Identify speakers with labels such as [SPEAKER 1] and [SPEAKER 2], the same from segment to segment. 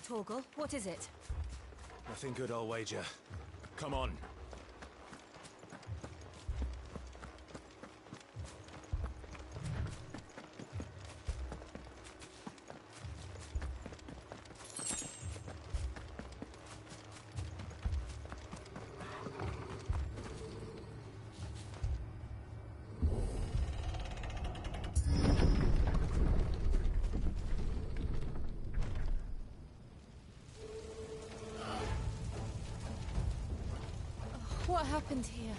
[SPEAKER 1] Torgal, what is it?
[SPEAKER 2] Nothing good, I'll wager. Come on.
[SPEAKER 1] What happened here?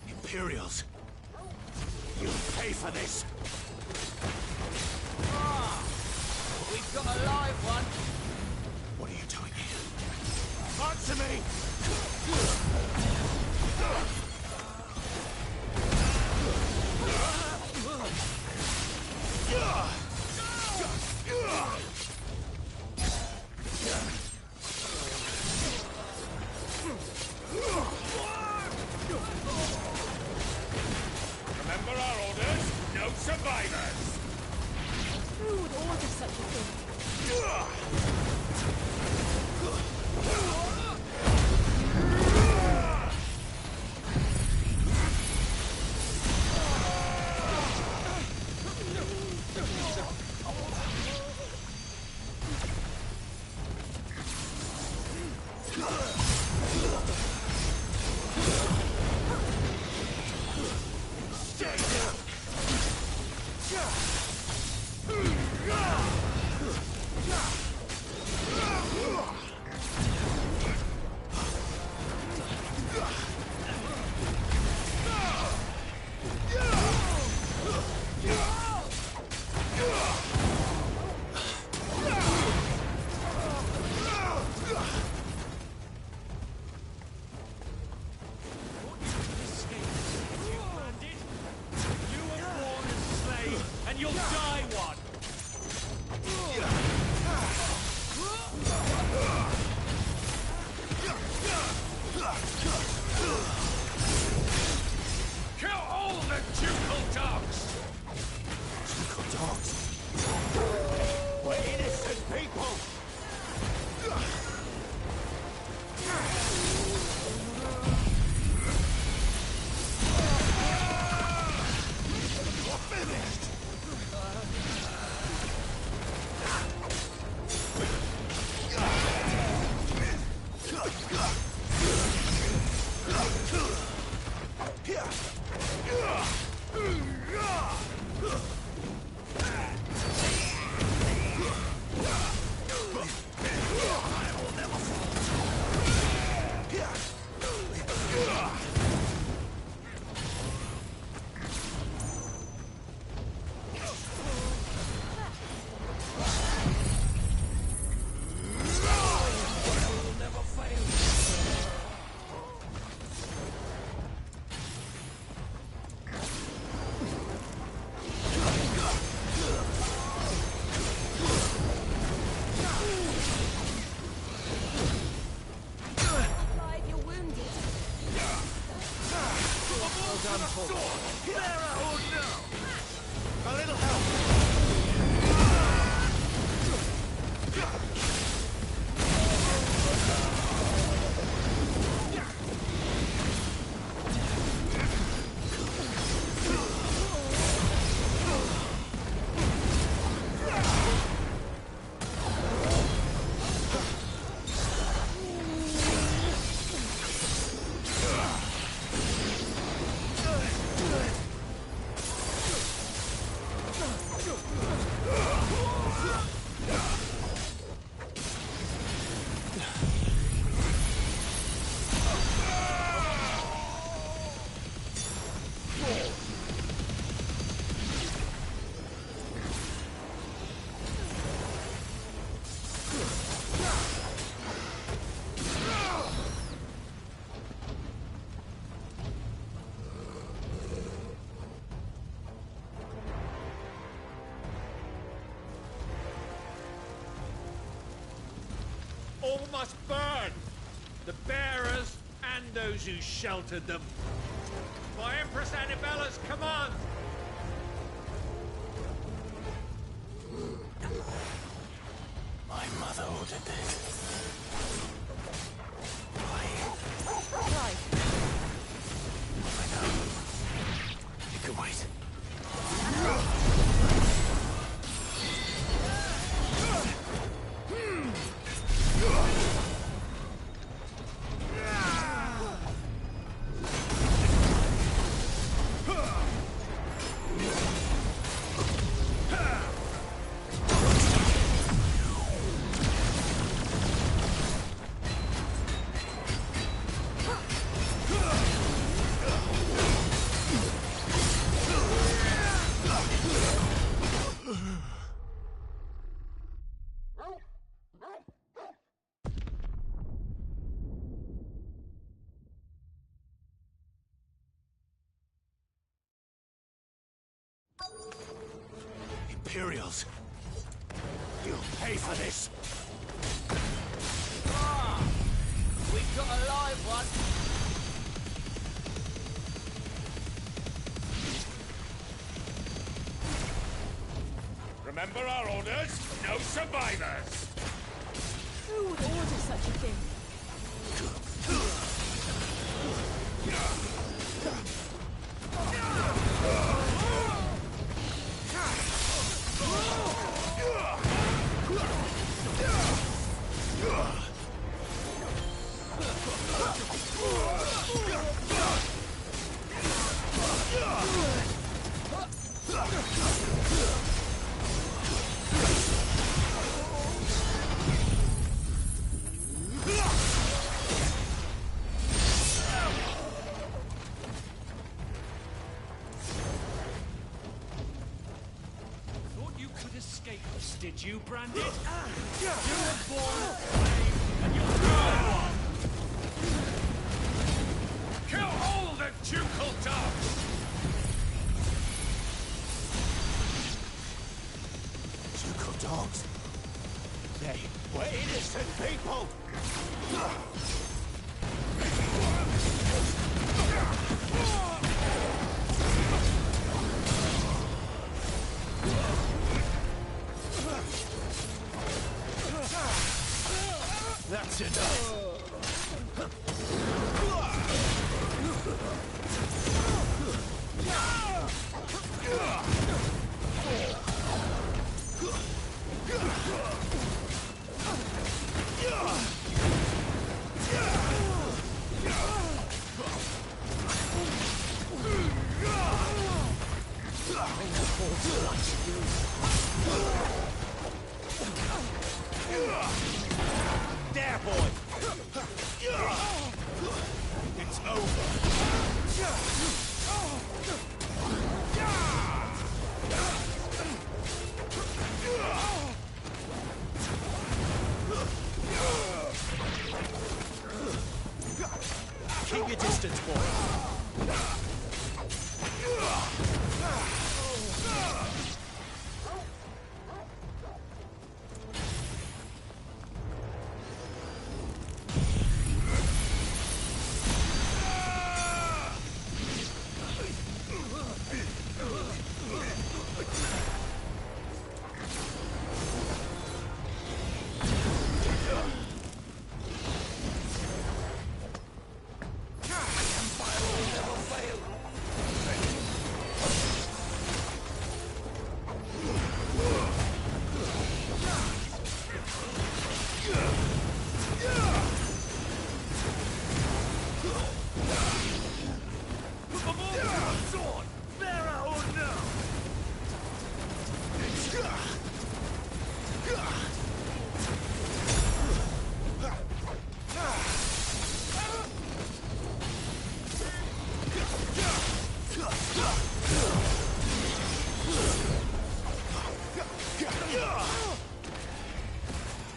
[SPEAKER 2] Imperials! You pay for this!
[SPEAKER 3] Ah! We've got a live one!
[SPEAKER 2] What are you doing here? Answer me!
[SPEAKER 4] Remember our orders? No survivors!
[SPEAKER 1] Who would order such a thing?
[SPEAKER 4] And you'll die one! Kill all the ducal dogs!
[SPEAKER 2] Ducal dogs? We're innocent people! You're finished!
[SPEAKER 1] Clive, you're wounded.
[SPEAKER 2] A little help!
[SPEAKER 4] All must burn! The bearers and those who sheltered them. By Empress Annibella's command!
[SPEAKER 2] Imperials. You'll pay for this.
[SPEAKER 3] Ah! We've got a live one.
[SPEAKER 4] Remember our orders? No survivors!
[SPEAKER 1] Who would order such a thing?
[SPEAKER 2] Thought you could escape us, did you, Branded? You were born a slave, and you'll die one!
[SPEAKER 4] Kill all the ducal dogs!
[SPEAKER 2] Ducal dogs? They were innocent people! That's enough! There, boy! It's over! Keep your distance, boy!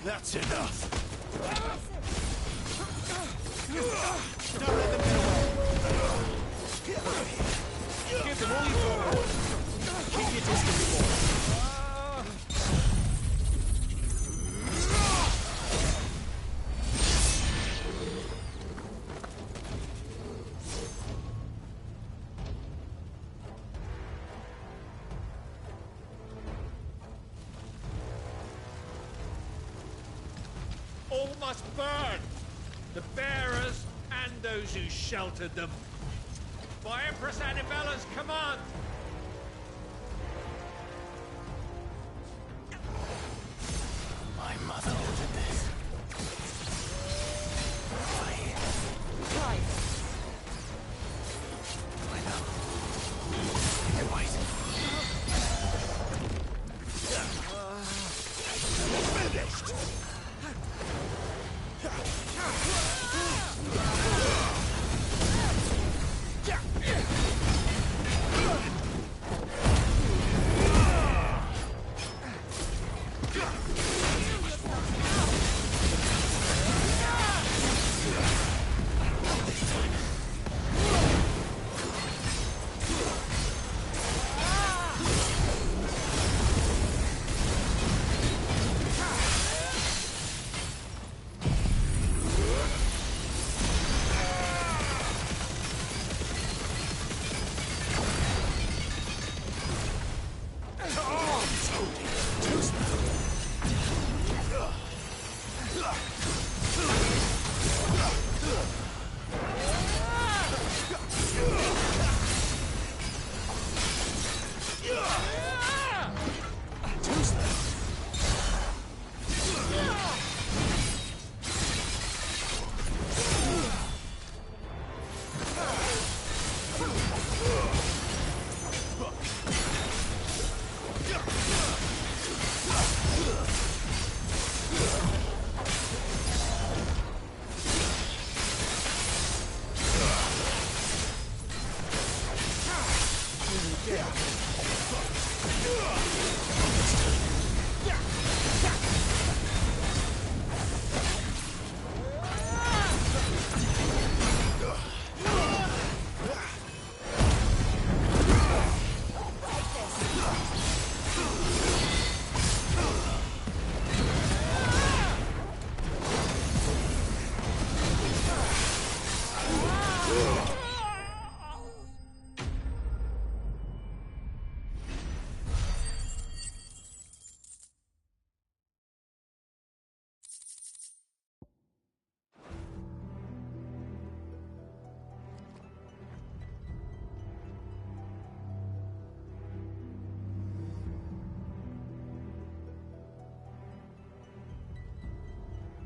[SPEAKER 2] That's enough! Don't let them get away! Give them all you've got! Keep your distance, boy!
[SPEAKER 4] All must burn! The bearers and those who sheltered them. By Empress Annibella's command!
[SPEAKER 2] My mother ordered this.
[SPEAKER 1] Clive.
[SPEAKER 2] I know. You're right. Finished!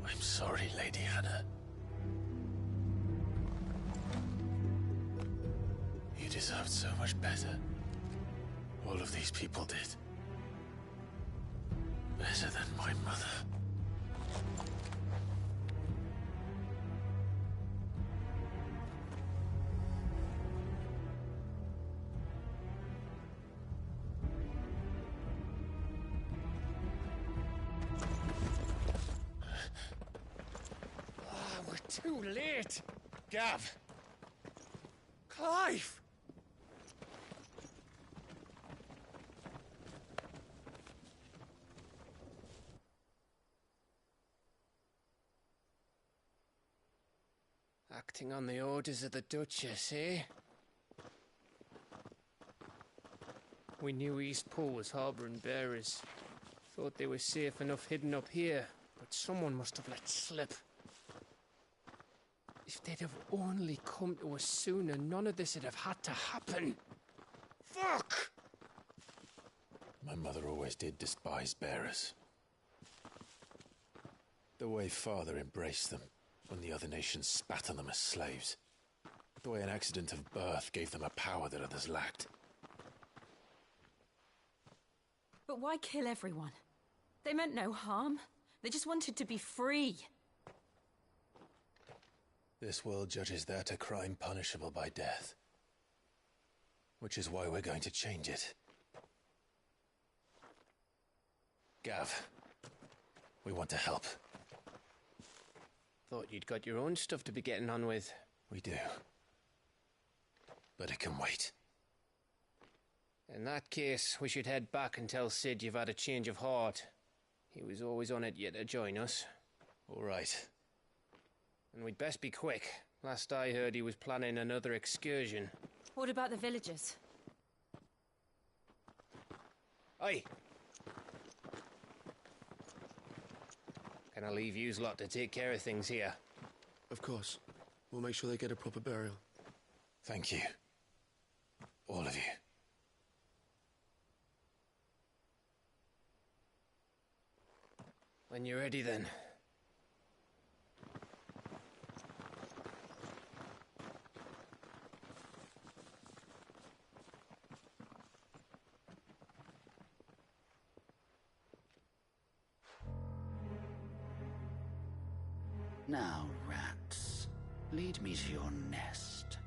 [SPEAKER 5] I'm sorry, Lady Hannah. You deserved so much better. All of these people did. Better than my mother.
[SPEAKER 4] Too late! Gav! Clive!
[SPEAKER 3] Acting on the orders of the Duchess, eh? We knew Eastpool was harbouring bearers. Thought they were safe enough hidden up here, but someone must have let slip. If they'd have only come to us sooner, none of this would have had to happen. Fuck!
[SPEAKER 5] My mother always did despise bearers. The way Father embraced them when the other nations spat on them as slaves. The way an accident of birth gave them a power that others lacked.
[SPEAKER 1] But why kill everyone? They meant no harm. They just wanted to be free.
[SPEAKER 5] This world judges that a crime punishable by death. Which is why we're going to change it. Gav, we want to help.
[SPEAKER 3] Thought you'd got your own stuff to be getting on with.
[SPEAKER 5] We do. But it can wait.
[SPEAKER 3] In that case, we should head back and tell Sid you've had a change of heart. He was always on it yet to join us.
[SPEAKER 5] All right.
[SPEAKER 3] And we'd best be quick. Last I heard, he was planning another excursion.
[SPEAKER 1] What about the villagers?
[SPEAKER 3] Aye. Can I leave yous lot to take care of things here?
[SPEAKER 6] Of course. We'll make sure they get a proper burial.
[SPEAKER 5] Thank you. All of you.
[SPEAKER 3] When you're ready, then.
[SPEAKER 7] Now, rats, lead me to your nest.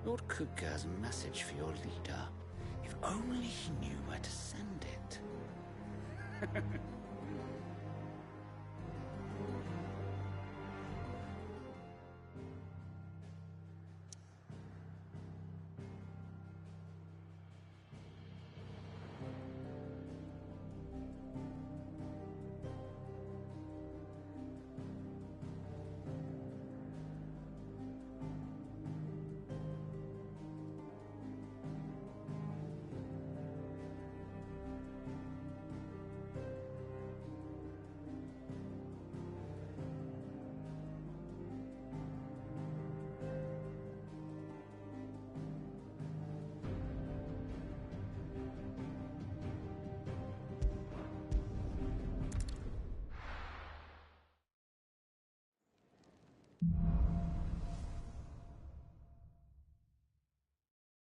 [SPEAKER 7] Lord Kupka has a message for your leader. If only he knew where to send it.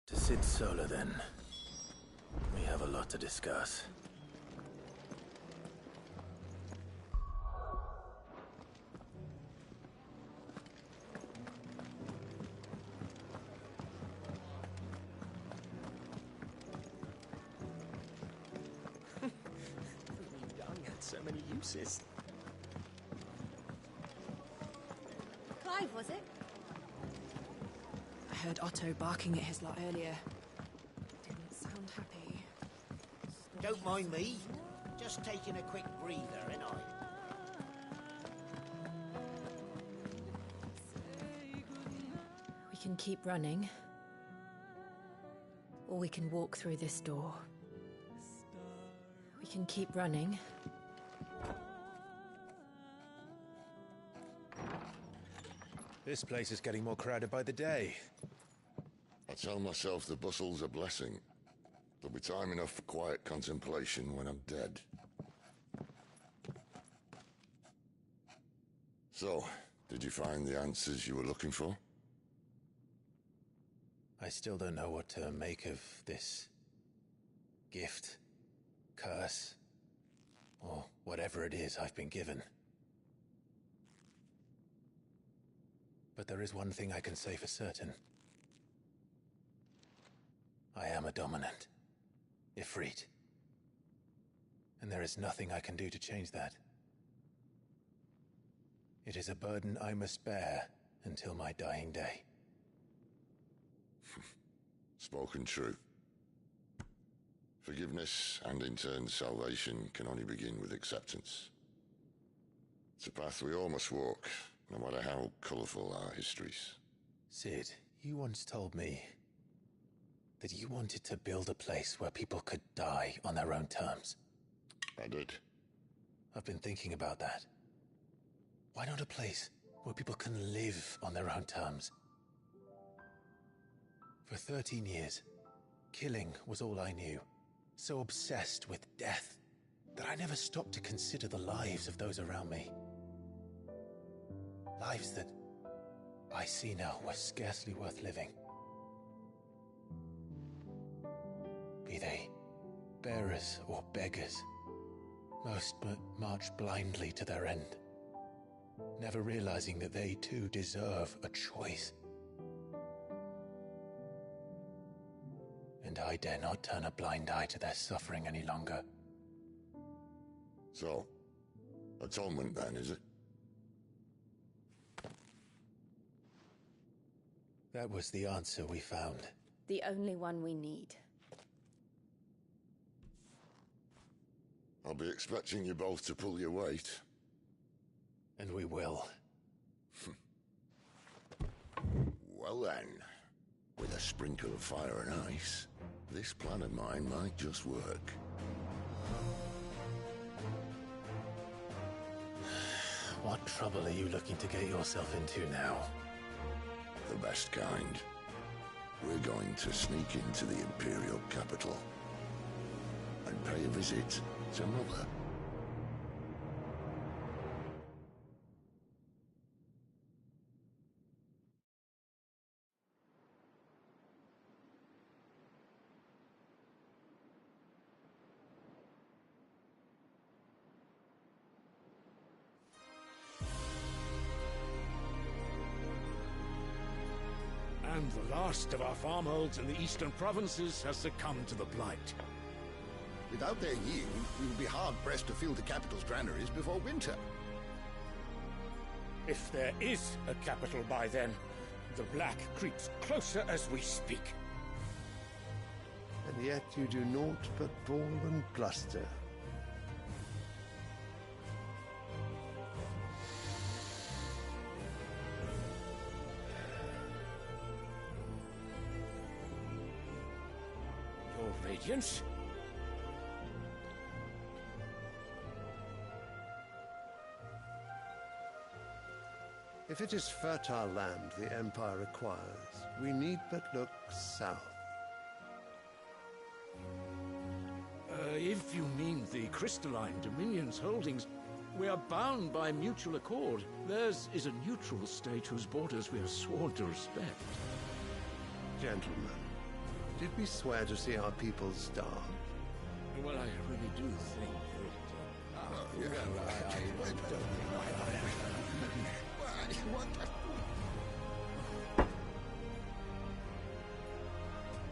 [SPEAKER 5] To Sid Solar, then. We have a lot to discuss.
[SPEAKER 7] glimpses.
[SPEAKER 8] Clive, was it?
[SPEAKER 1] I heard Otto barking at his lot earlier. Didn't sound happy.
[SPEAKER 9] Don't mind me. Just taking a quick breather, ain't I?
[SPEAKER 1] We can keep running. Or we can walk through this door. We can keep running.
[SPEAKER 5] This place is getting more crowded by the day.
[SPEAKER 10] I tell myself the bustle's a blessing. There'll be time enough for quiet contemplation when I'm dead. So, did you find the answers you were looking for?
[SPEAKER 5] I still don't know what to make of this gift, curse, or whatever it is I've been given. But there is one thing I can say for certain. I am a dominant, Ifrit. And there is nothing I can do to change that. It is a burden I must bear until my dying day.
[SPEAKER 10] Spoken true. Forgiveness and in turn salvation can only begin with acceptance. It's a path we all must walk, no matter how colourful our histories.
[SPEAKER 5] Sid, you once told me that you wanted to build a place where people could die on their own terms.
[SPEAKER 10] I did.
[SPEAKER 5] I've been thinking about that. Why not a place where people can live on their own terms? For 13 years, killing was all I knew. So obsessed with death that I never stopped to consider the lives of those around me. Lives that I see now were scarcely worth living. Be they bearers or beggars, most march blindly to their end, never realizing that they too deserve a choice. And I dare not turn a blind eye to their suffering any longer.
[SPEAKER 10] So, atonement then, is it?
[SPEAKER 5] That was the answer we found.
[SPEAKER 8] The only one we need.
[SPEAKER 10] I'll be expecting you both to pull your weight.
[SPEAKER 5] And we will.
[SPEAKER 10] Well then, with a sprinkle of fire and ice, this plan of mine might just work.
[SPEAKER 5] What trouble are you looking to get yourself into now?
[SPEAKER 10] The best kind. We're going to sneak into the Imperial capital and pay a visit to Mother.
[SPEAKER 4] And the last of our farmholds in the eastern provinces has succumbed to the blight.
[SPEAKER 11] Without their yield, we will be hard-pressed to fill the capital's granaries before winter.
[SPEAKER 4] If there is a capital by then, the black creeps closer as we speak.
[SPEAKER 12] And yet you do naught but bawl and bluster.
[SPEAKER 4] Your Radiance?
[SPEAKER 12] If it is fertile land the Empire requires, we need but look south.
[SPEAKER 4] If you mean the crystalline Dominion's holdings, we are bound by mutual accord. Theirs is a neutral state whose borders we are sworn to respect.
[SPEAKER 12] Gentlemen, did we swear to see our people starve?
[SPEAKER 4] Well, I really do think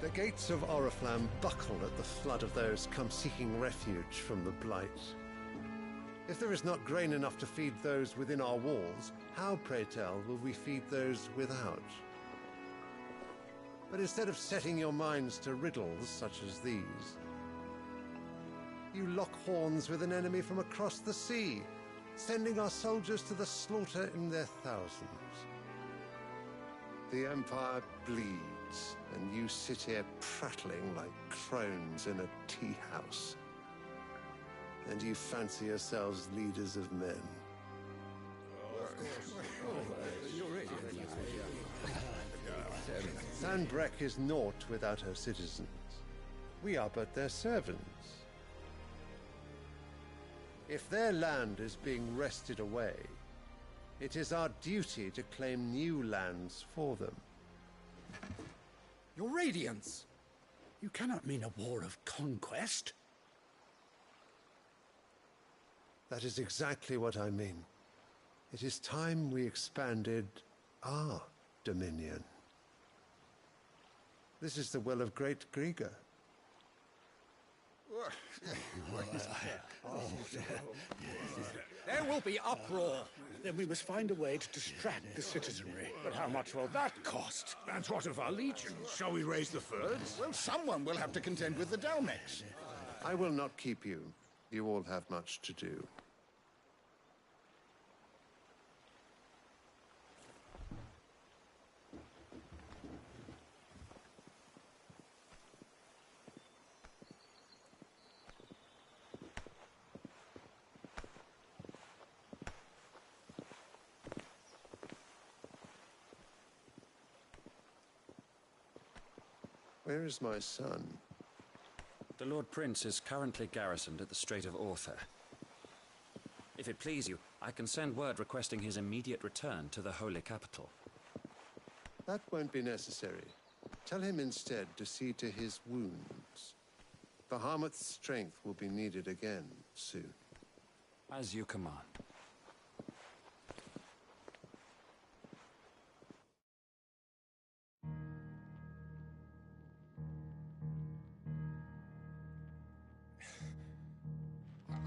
[SPEAKER 12] The gates of Oriflamme buckle at the flood of those come seeking refuge from the Blight. If there is not grain enough to feed those within our walls, how, pray tell, will we feed those without? But instead of setting your minds to riddles such as these, you lock horns with an enemy from across the sea, sending our soldiers to the slaughter in their thousands. The Empire bleeds, and you sit here prattling like crones in a tea house. And you fancy yourselves leaders of men. Sandbreck is naught without her citizens. We are but their servants. If their land is being wrested away, it is our duty to claim new lands for them.
[SPEAKER 13] Your Radiance! You cannot mean a war of conquest.
[SPEAKER 12] That is exactly what I mean. It is time we expanded our dominion. This is the will of great Grieger.
[SPEAKER 13] There will be uproar. Then we must find a way to distract the citizenry. But how much will that cost?
[SPEAKER 11] And what of our legions? Shall we raise the furs? Well, someone will have to contend with the Dalmex.
[SPEAKER 12] I will not keep you. You all have much to do. Where is my son?
[SPEAKER 14] The Lord Prince is currently garrisoned at the Strait of Arthur. If it please you, I can send word requesting his immediate return to the Holy Capital.
[SPEAKER 12] That won't be necessary. Tell him instead to see to his wounds. Bahamut's strength will be needed again soon.
[SPEAKER 14] As you command.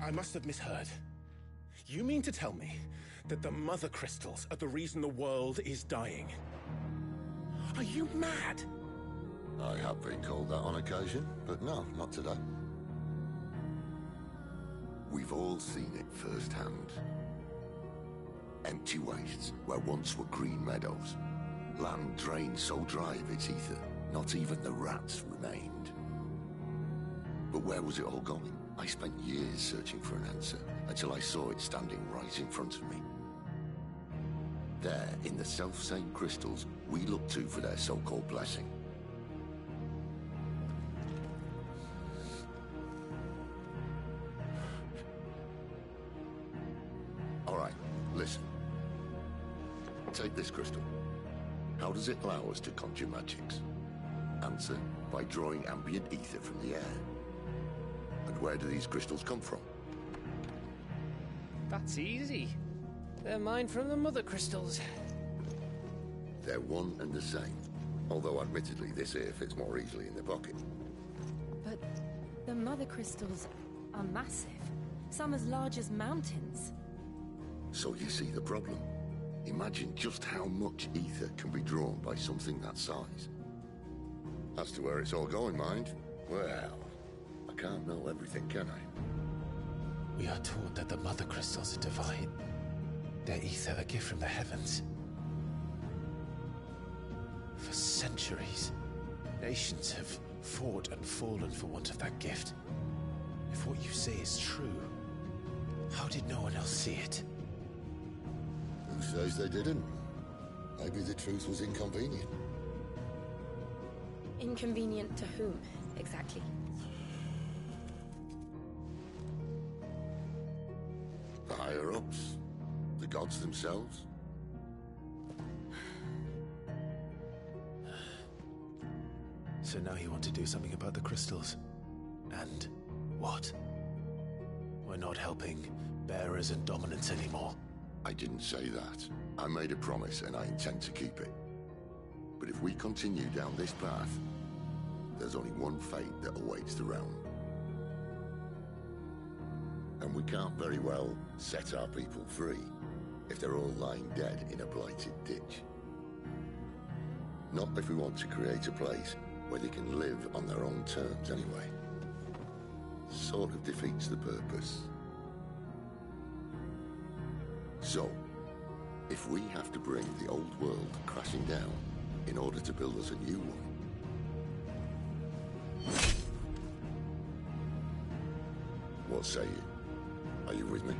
[SPEAKER 15] I must have misheard. You mean to tell me that the Mother Crystals are the reason the world is dying? Are you mad?
[SPEAKER 10] I have been called that on occasion, but no, not today. We've all seen it firsthand. Empty wastes where once were green meadows. Land drained so dry of its ether, not even the rats remained. But where was it all going? I spent years searching for an answer, until I saw it standing right in front of me. There, in the self-same crystals we look to for their so-called blessing. All right, listen. Take this crystal. How does it allow us to conjure magics? Answer, by drawing ambient ether from the air. And where do these crystals come from?
[SPEAKER 3] That's easy. They're mine from the Mother Crystals.
[SPEAKER 10] They're one and the same. Although admittedly this here fits more easily in the pocket.
[SPEAKER 8] But the Mother Crystals are massive. Some as large as mountains.
[SPEAKER 10] So you see the problem. Imagine just how much ether can be drawn by something that size. As to where it's all going, mind, well, I can't know everything, can I?
[SPEAKER 5] We are taught that the Mother Crystals are divine. Their ether a gift from the heavens. For centuries, nations have fought and fallen for want of that gift. If what you say is true, how did no one else see it?
[SPEAKER 10] Who says they didn't? Maybe the truth was inconvenient.
[SPEAKER 8] Inconvenient to whom, exactly?
[SPEAKER 10] The higher-ups? The gods themselves?
[SPEAKER 5] So now you want to do something about the crystals. And what? We're not helping bearers and dominants anymore.
[SPEAKER 10] I didn't say that. I made a promise and I intend to keep it. But if we continue down this path, there's only one fate that awaits the realm. And we can't very well set our people free if they're all lying dead in a blighted ditch. Not if we want to create a place where they can live on their own terms anyway. Sort of defeats the purpose. So, if we have to bring the old world crashing down in order to build us a new one, what say you? Are you with me?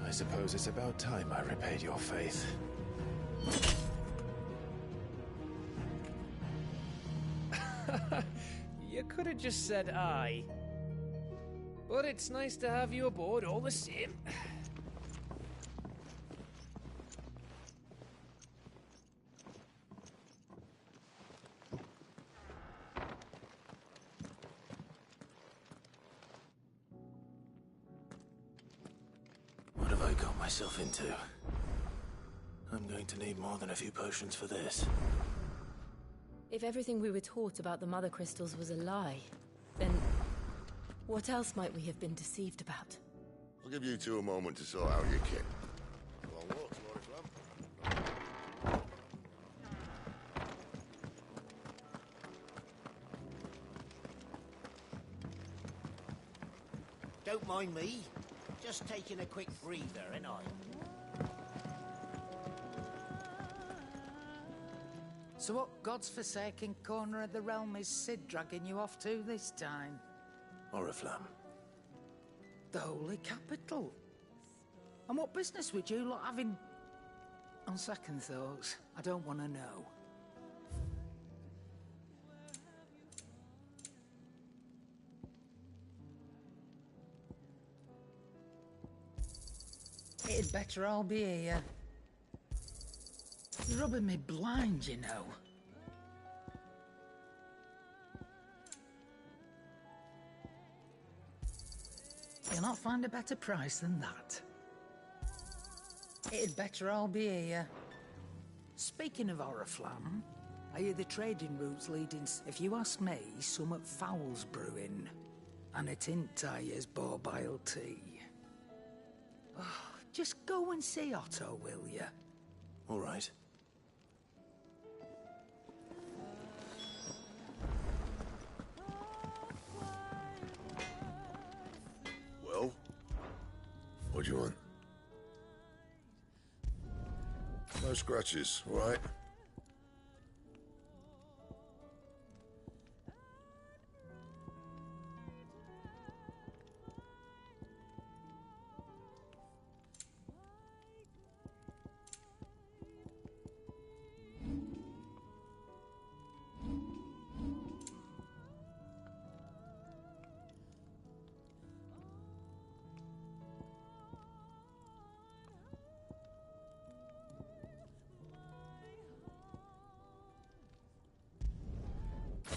[SPEAKER 5] I suppose it's about time I repaid your faith.
[SPEAKER 3] You could have just said aye. But it's nice to have you aboard all the same.
[SPEAKER 5] What have I got myself into? I'm going to need more than a few potions for this.
[SPEAKER 8] If everything we were taught about the Mother Crystals was a lie, then what else might we have been deceived about?
[SPEAKER 10] I'll give you two a moment to sort out your kit. Long walk, Lord.
[SPEAKER 9] Don't mind me. Just taking a quick breather, ain't I?
[SPEAKER 16] So what God's forsaken corner of the realm is Sid dragging you off to this time?
[SPEAKER 5] Oriflamme.
[SPEAKER 16] The Holy Capital. And what business would you lot having... On second thoughts, I don't want to know. It'd better all be here. You're rubbing me blind, you know. You'll not find a better price than that. It'd better all be here. Speaking of Oriflamme, I hear the trading routes leading... If you ask me, summat foul's brewing. And it ain't Tyre's borbile tea. Oh, just go and see Otto, will you?
[SPEAKER 5] All right.
[SPEAKER 10] Well? What do you want? No scratches, all right?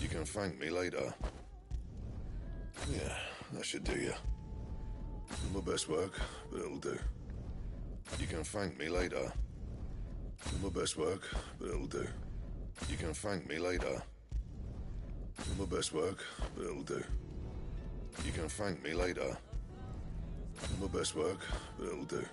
[SPEAKER 10] You can thank me later. Yeah, that should do you. My best work, but it'll do. You can thank me later. My best work, but it'll do. You can thank me later. My best work, but it'll do. You can thank me later. My best work, but it'll do.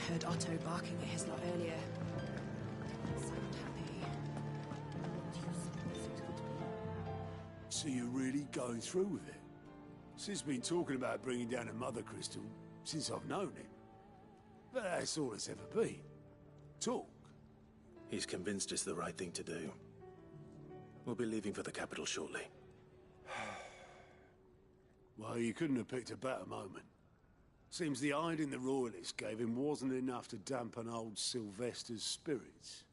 [SPEAKER 1] heard Otto barking at his lot earlier. Didn't sound happy.
[SPEAKER 17] So you're really going through with it? Sid's been talking about bringing down a mother crystal since I've known him. But that's all it's ever been. Talk.
[SPEAKER 18] He's convinced it's the right thing to do. We'll be leaving for the capital shortly.
[SPEAKER 17] Well, you couldn't have picked a better moment. Seems the hiding the Royalists gave him wasn't enough to dampen old Sylvester's spirits.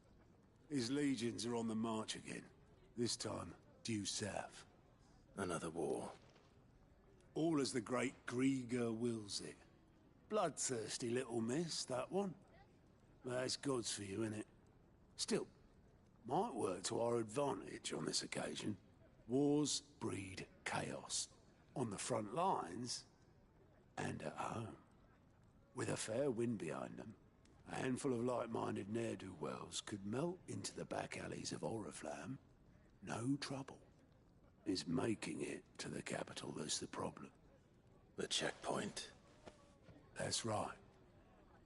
[SPEAKER 17] His legions are on the march again. This time, due south.
[SPEAKER 18] Another war.
[SPEAKER 17] All as the great Grieger wills it. Bloodthirsty little miss, that one. But that's God's for you, innit? Still, might work to our advantage on this occasion. Wars breed chaos. On the front lines, and at home. With a fair wind behind them, a handful of like-minded ne'er-do-wells could melt into the back alleys of Oriflamme. No trouble. It's making it to the capital that's the problem.
[SPEAKER 18] The checkpoint.
[SPEAKER 17] That's right.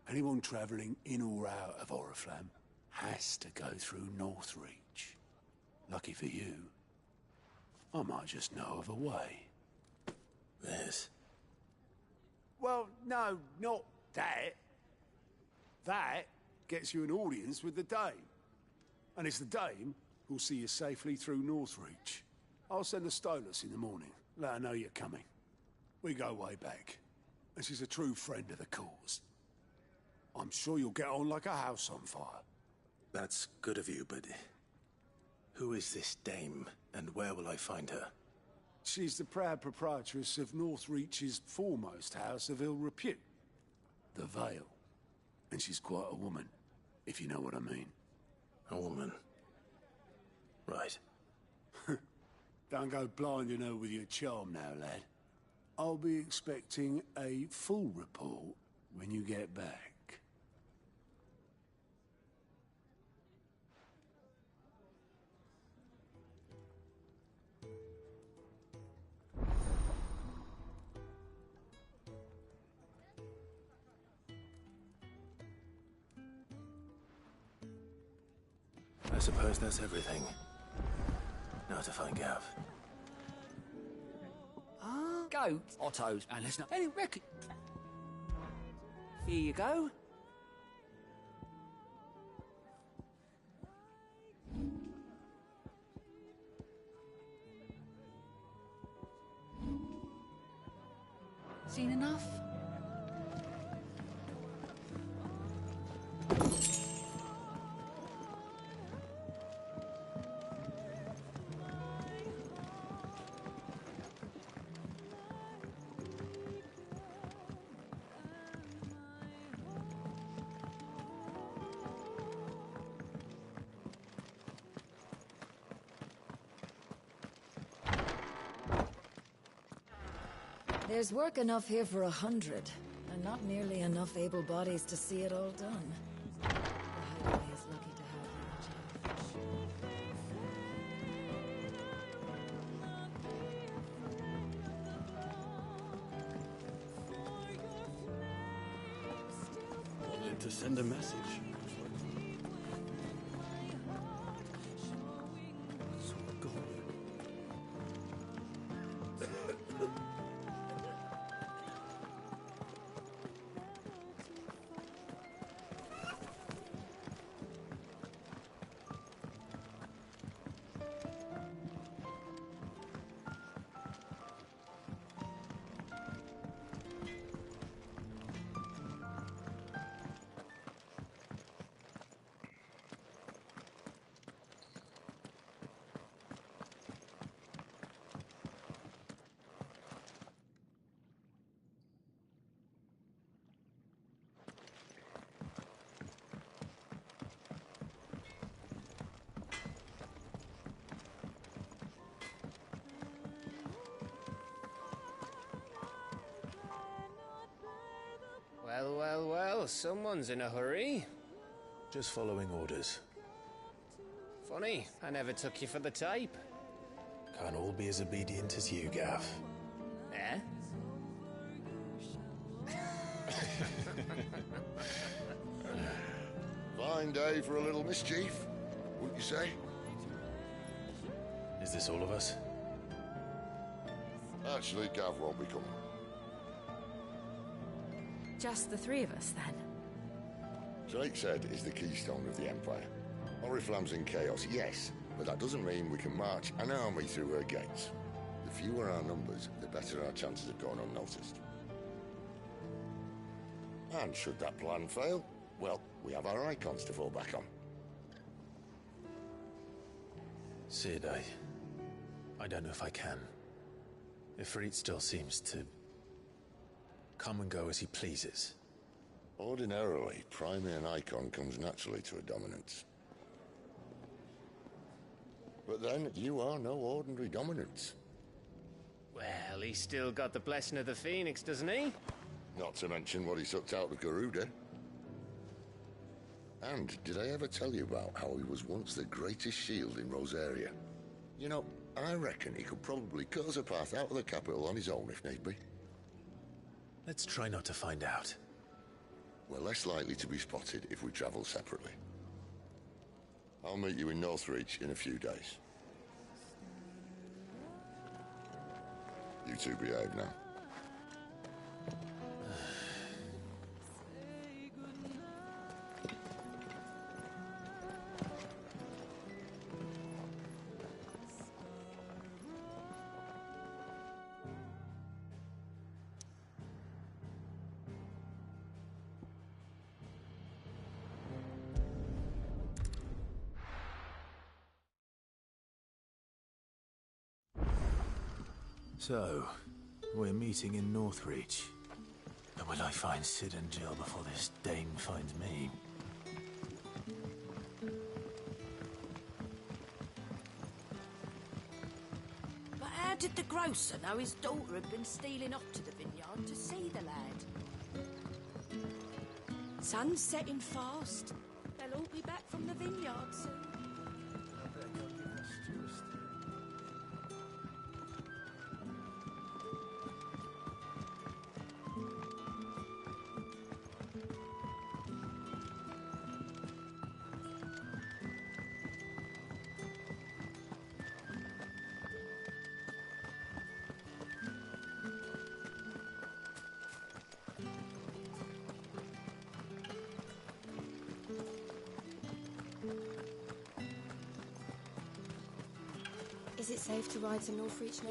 [SPEAKER 17] Anyone travelling in or out of Oriflamme has to go through Northreach. Lucky for you, I might just know of a way.
[SPEAKER 18] This?
[SPEAKER 17] Well, no, not that. That gets you an audience with the Dame. And it's the Dame who'll see you safely through Northreach. I'll send a Stolas in the morning. Let her know you're coming. We go way back. And she's a true friend of the cause. I'm sure you'll get on like a house on fire.
[SPEAKER 18] That's good of you, but... who is this Dame, and where will I find her?
[SPEAKER 17] She's the proud proprietress of Northreach's foremost house of ill repute, the Vale. And she's quite a woman, if you know what I mean.
[SPEAKER 18] A woman? Right.
[SPEAKER 17] Don't go blinding her with your charm now, lad. I'll be expecting a full report when you get back.
[SPEAKER 18] I suppose that's everything. Now to find Gav.
[SPEAKER 7] Goats, Ottos, and there's not any record. Here you go. Seen enough?
[SPEAKER 8] There's work enough here for 100, and not nearly enough able bodies to see it all done. The highway is lucky to have
[SPEAKER 18] Wanted to send a message.
[SPEAKER 3] Well, well, well, someone's in a hurry.
[SPEAKER 5] Just following orders.
[SPEAKER 3] Funny, I never took you for the type.
[SPEAKER 5] Can't all be as obedient as you, Gav.
[SPEAKER 3] Eh?
[SPEAKER 10] Fine day for a little mischief, wouldn't you say?
[SPEAKER 5] Is this all of us?
[SPEAKER 10] Actually, Gav won't be coming.
[SPEAKER 8] Just the three of us, then?
[SPEAKER 10] Drake's Head is the keystone of the Empire. Oriflamme's in chaos, yes, but that doesn't mean we can march an army through her gates. The fewer our numbers, the better our chances of going unnoticed. And should that plan fail, well, we have our icons to fall back on.
[SPEAKER 5] Sid, I don't know if I can. Ifrit still seems to come and go as he pleases.
[SPEAKER 10] Ordinarily, priming an icon comes naturally to a dominance. But then, you are no ordinary dominance.
[SPEAKER 3] Well, he's still got the blessing of the Phoenix, doesn't he?
[SPEAKER 10] Not to mention what he sucked out of Garuda. And did I ever tell you about how he was once the greatest shield in Rosaria? You know, I reckon he could probably cut us a path out of the capital on his own if need be.
[SPEAKER 5] Let's try not to find out.
[SPEAKER 10] We're less likely to be spotted if we travel separately. I'll meet you in Northreach in a few days. You two behave now.
[SPEAKER 18] So, we're meeting in Northreach. And will I find Sid and Jill before this Dane finds me?
[SPEAKER 9] But how did the grocer know his daughter had been stealing off to the vineyard to see the lad? Sun's setting fast. They'll all be back from the vineyard soon.
[SPEAKER 8] Is it safe to ride to Northreach now?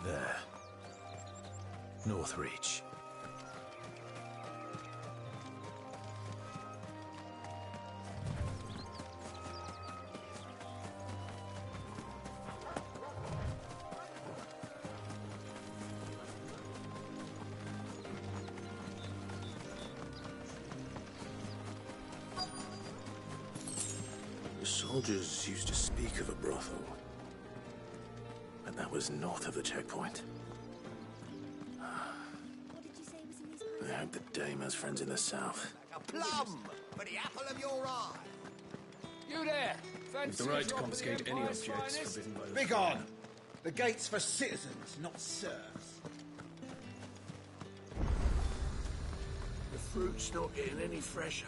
[SPEAKER 18] There. Northreach. The soldiers used to speak of a brothel, but that was north of the checkpoint. I hope the dame has friends in the south.
[SPEAKER 11] A plum for the apple of your eye.
[SPEAKER 2] You there!
[SPEAKER 19] We've the right to confiscate any objects forbidden by the...
[SPEAKER 20] Begone! The gate's for citizens, not serfs.
[SPEAKER 13] The fruit's not getting any fresher.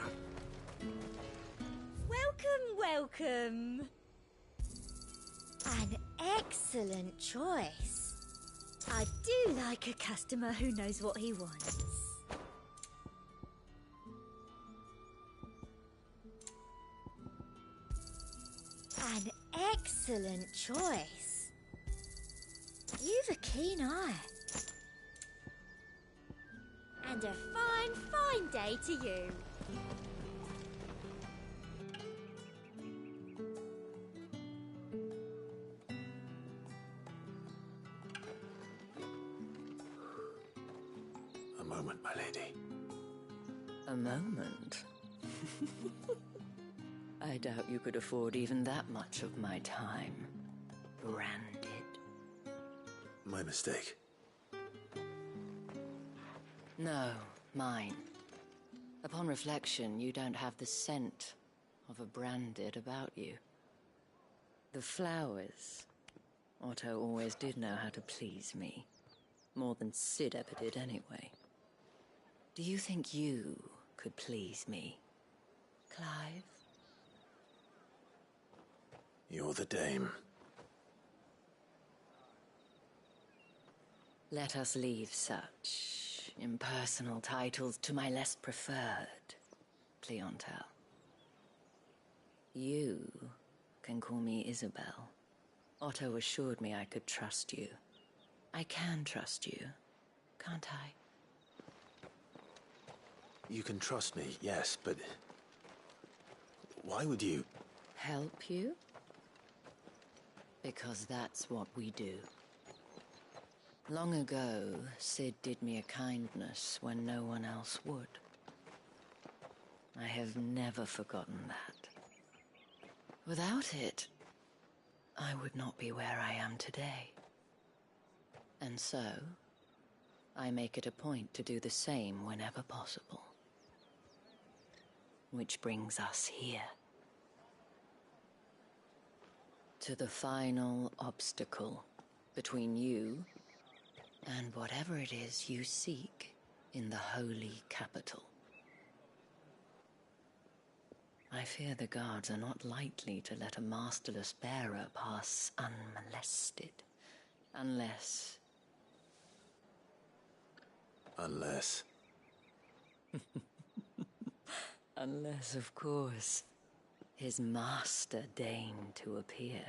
[SPEAKER 21] Welcome. An excellent choice. I do like a customer who knows what he wants. An excellent choice. You've a keen eye. And a fine, fine day to you.
[SPEAKER 18] A moment, my lady.
[SPEAKER 22] A moment? I doubt you could afford even that much of my time. Branded.
[SPEAKER 18] My mistake.
[SPEAKER 22] No, mine. Upon reflection, you don't have the scent of a branded about you. The flowers. Otto always did know how to please me. More than Sid ever did anyway. Do you think you could please me, Clive?
[SPEAKER 18] You're the dame.
[SPEAKER 22] Let us leave such impersonal titles to my less preferred clientele. You can call me Isabel. Otto assured me I could trust you. I can trust you, can't I?
[SPEAKER 18] You can trust me, yes, but... why would you...
[SPEAKER 22] Help you? Because that's what we do. Long ago, Sid did me a kindness when no one else would. I have never forgotten that. Without it, I would not be where I am today. And so, I make it a point to do the same whenever possible. Which brings us here. To the final obstacle between you and whatever it is you seek in the holy capital. I fear the guards are not likely to let a masterless bearer pass unmolested, unless...
[SPEAKER 18] Unless...
[SPEAKER 22] Unless, of course, his master deigned to appear.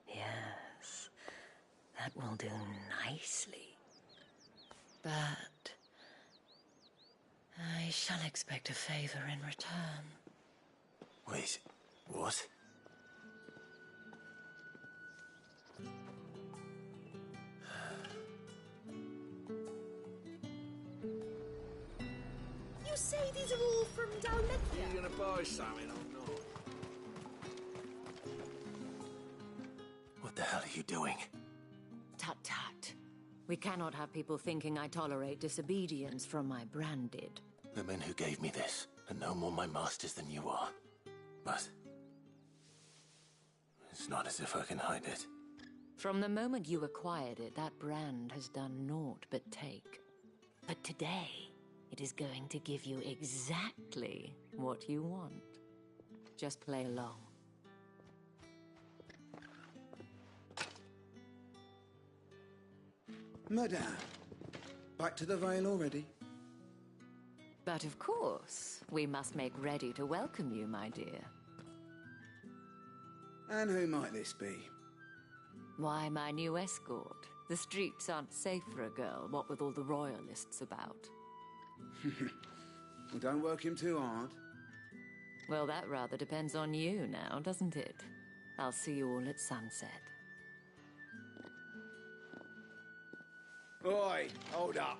[SPEAKER 22] Yes, that will do nicely. But I shall expect a favor in return.
[SPEAKER 18] Wait, what?
[SPEAKER 21] You say these are all from Dalmekia?
[SPEAKER 13] Are you gonna buy something or not?
[SPEAKER 18] What the hell are you doing?
[SPEAKER 22] Tut tut. We cannot have people thinking I tolerate disobedience from my branded.
[SPEAKER 18] The men who gave me this are no more my masters than you are. But it's not as if I can hide it.
[SPEAKER 22] From the moment you acquired it, that brand has done naught but take. But today, it is going to give you exactly what you want. Just play along.
[SPEAKER 20] Madame, back to the Vale already?
[SPEAKER 22] But of course, we must make ready to welcome you, my dear.
[SPEAKER 20] And who might this be?
[SPEAKER 22] Why, my new escort. The streets aren't safe for a girl, what with all the royalists about.
[SPEAKER 20] Well, don't work him too hard.
[SPEAKER 22] Well, that rather depends on you now, doesn't it? I'll see you all at sunset.
[SPEAKER 20] Oi, hold up.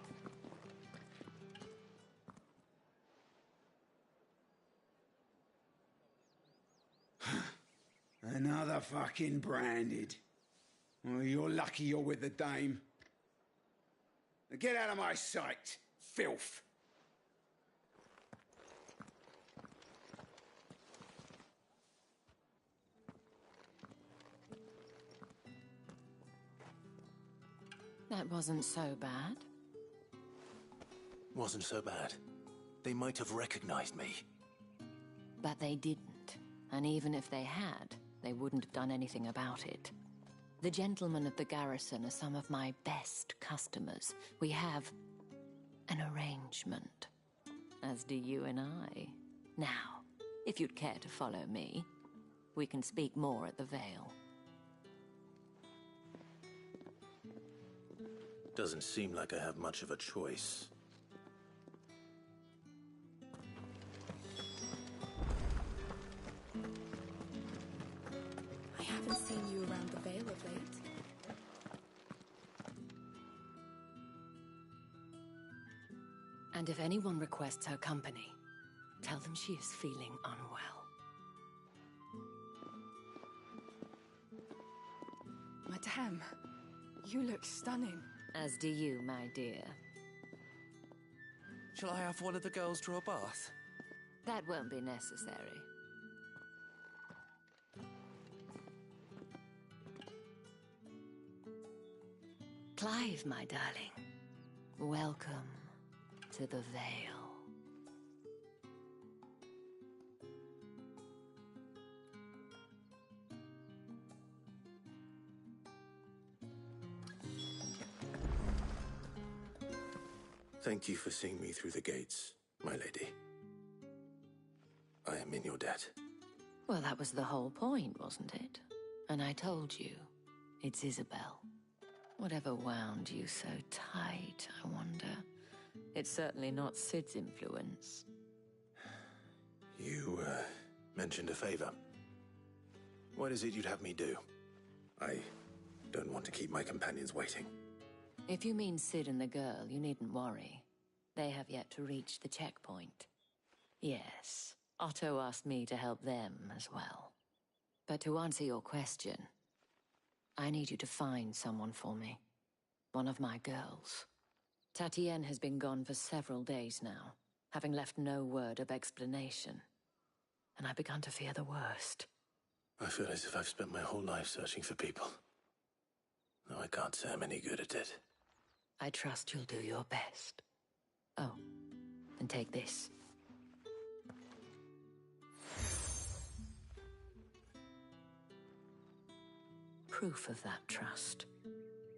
[SPEAKER 20] Another fucking branded. Well, you're lucky you're with the dame. Now get out of my sight, filth.
[SPEAKER 22] That wasn't so bad.
[SPEAKER 18] Wasn't so bad. They might have recognized me.
[SPEAKER 22] But they didn't. And even if they had, they wouldn't have done anything about it. The gentlemen of the garrison are some of my best customers. We have an arrangement, as do you and I. Now, if you'd care to follow me, we can speak more at the Vale.
[SPEAKER 18] Doesn't seem like I have much of a choice.
[SPEAKER 1] I haven't seen you around the Vale of late.
[SPEAKER 22] And if anyone requests her company, tell them she is feeling unwell.
[SPEAKER 1] Madame, you look stunning.
[SPEAKER 22] As do you, my dear.
[SPEAKER 4] Shall I have one of the girls draw a bath?
[SPEAKER 22] That won't be necessary. Clive, my darling. Welcome to the Vale.
[SPEAKER 18] Thank you for seeing me through the gates, my lady. I am in your debt.
[SPEAKER 22] Well, that was the whole point, wasn't it? And I told you, it's Isabel. Whatever wound you so tight, I wonder. It's certainly not Sid's influence.
[SPEAKER 18] You, mentioned a favor. What is it you'd have me do? I don't want to keep my companions waiting.
[SPEAKER 22] If you mean Sid and the girl, you needn't worry. They have yet to reach the checkpoint. Yes, Otto asked me to help them as well. But to answer your question, I need you to find someone for me. One of my girls. Tatienne has been gone for several days now, having left no word of explanation. And I've begun to fear the worst.
[SPEAKER 18] I feel as if I've spent my whole life searching for people. Though I can't say I'm any good at it.
[SPEAKER 22] I trust you'll do your best. Oh, and take this. Proof of that trust.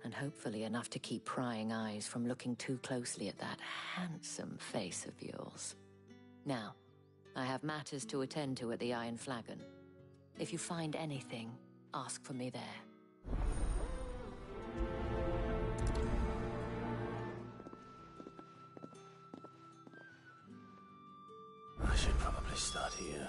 [SPEAKER 22] And hopefully enough to keep prying eyes from looking too closely at that handsome face of yours. Now, I have matters to attend to at the Iron Flagon. If you find anything, ask for me there.
[SPEAKER 18] I should probably start here.